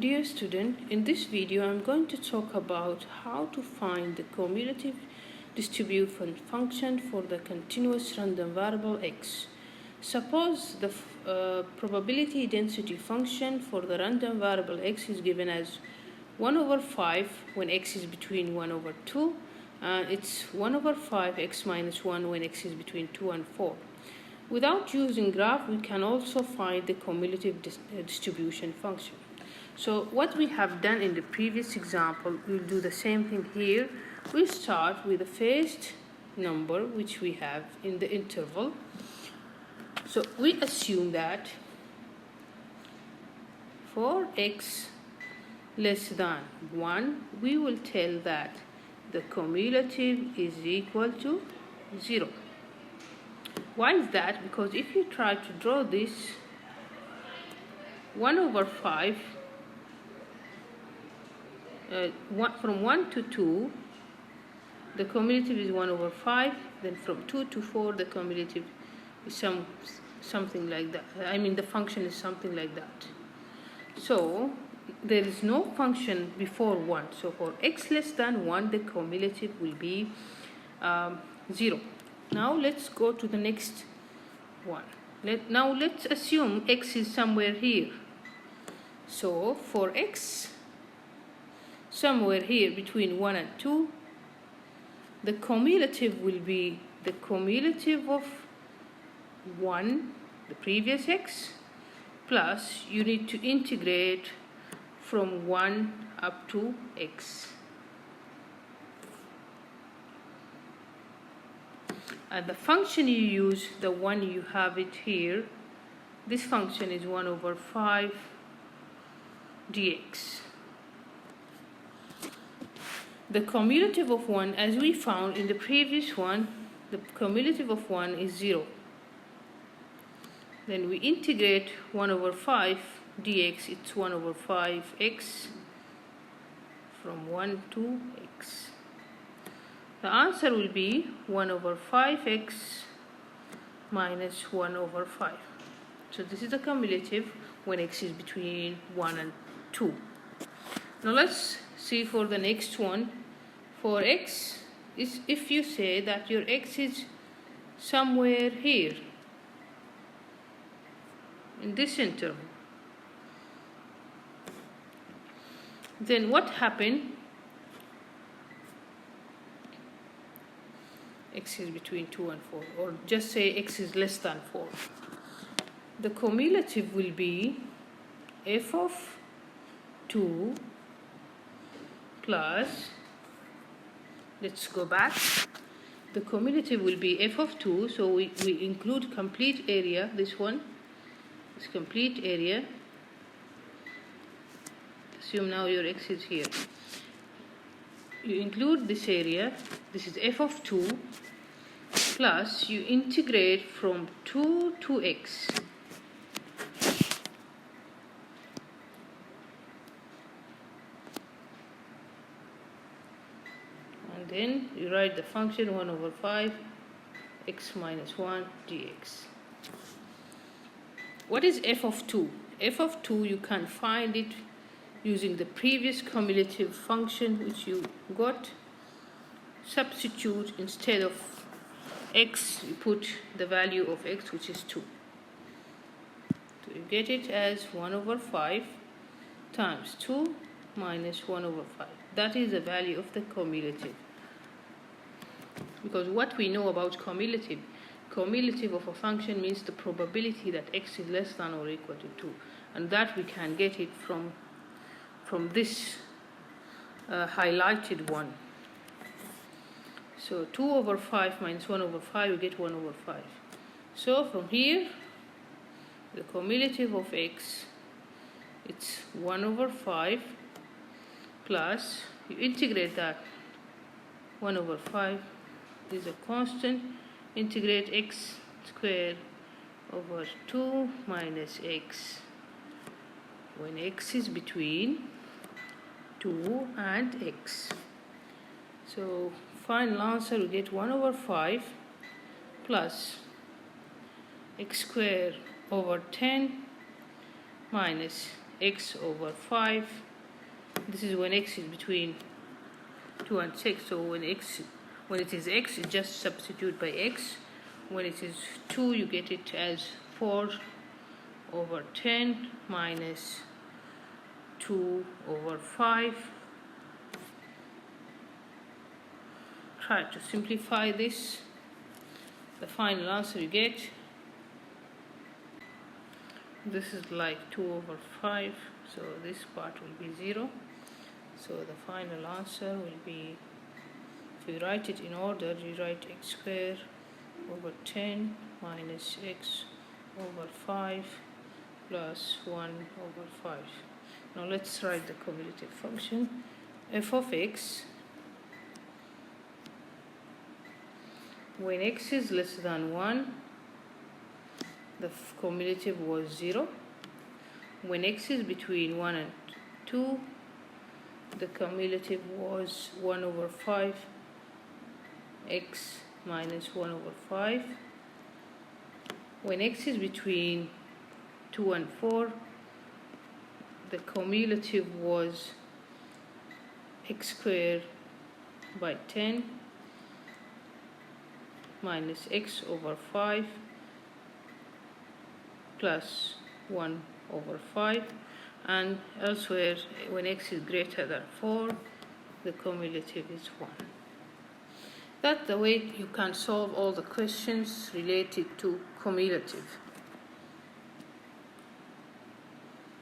Dear student, in this video I'm going to talk about how to find the cumulative distribution function for the continuous random variable x. Suppose the probability density function for the random variable x is given as 1 over 5 when x is between 1 over 2, and it's 1 over 5 x minus 1 when x is between 2 and 4. Without using graph, we can also find the cumulative distribution function. So what we have done in the previous example, we'll do the same thing here. We start with the first number which we have in the interval. So we assume that for x less than 1, we will tell that the cumulative is equal to 0. Why is that? Because if you try to draw this 1 over 5, from 1 to 2, the cumulative is 1 over 5. Then from 2 to 4, the cumulative is something like that. I mean, the function is something like that. So there is no function before 1. So for x less than 1, the cumulative will be 0. Now let's go to the next one. Now let's assume x is somewhere here. So for x somewhere here between 1 and 2, the cumulative will be the cumulative of 1, the previous x, plus you need to integrate from 1 up to x. And the function you use, the one you have it here, this function is 1 over 5 dx. The cumulative of 1, as we found in the previous one, the cumulative of 1 is 0. Then we integrate 1 over 5 dx, it's 1 over 5x from 1 to x. The answer will be 1 over 5x minus 1 over 5. So this is the cumulative when x is between 1 and 2. Now let's see for the next one. For x, if you say that your x is somewhere here, in this interval, then what happened? X is between 2 and 4, or just say x is less than 4. The cumulative will be f of 2 plus, let's go back, the cumulative will be f of 2, so we include complete area, this one is complete area. Assume now your x is here. You include this area, this is f of 2, plus you integrate from 2 to x. And then you write the function 1 over 5 x minus 1 dx. What is f of 2? F of 2, you can find it using the previous cumulative function which you got. Substitute, instead of x, you put the value of x, which is 2. So you get it as 1 over 5 times 2 minus 1 over 5. That is the value of the cumulative. Because what we know about cumulative of a function means the probability that x is less than or equal to 2. And that we can get it from this highlighted one. So 2 over 5 minus 1 over 5, you get 1 over 5. So from here, the cumulative of x, it's 1 over 5 plus, you integrate that, 1 over 5 is a constant, integrate x squared over 2 minus x when x is between 2 and x. So final answer, we get 1 over 5 plus x squared over 10 minus x over 5. This is when x is between 2 and 6. So when it is x, you just substitute by x. When it is 2, you get it as 4 over 10 minus 2 over 5. Try to simplify this. The final answer you get, this is like 2 over 5, so this part will be 0. So the final answer will be, if you write it in order, you write x squared over 10 minus x over 5 plus 1 over 5. Now let's write the cumulative function. F of x, when x is less than 1, the cumulative was 0. When x is between 1 and 2, the cumulative was 1 over 5 x minus 1 over 5. When x is between 2 and 4, the cumulative was x squared by 10 minus x over 5 plus 1 over 5, and elsewhere when x is greater than 4, the cumulative is 1. That's the way you can solve all the questions related to cumulative.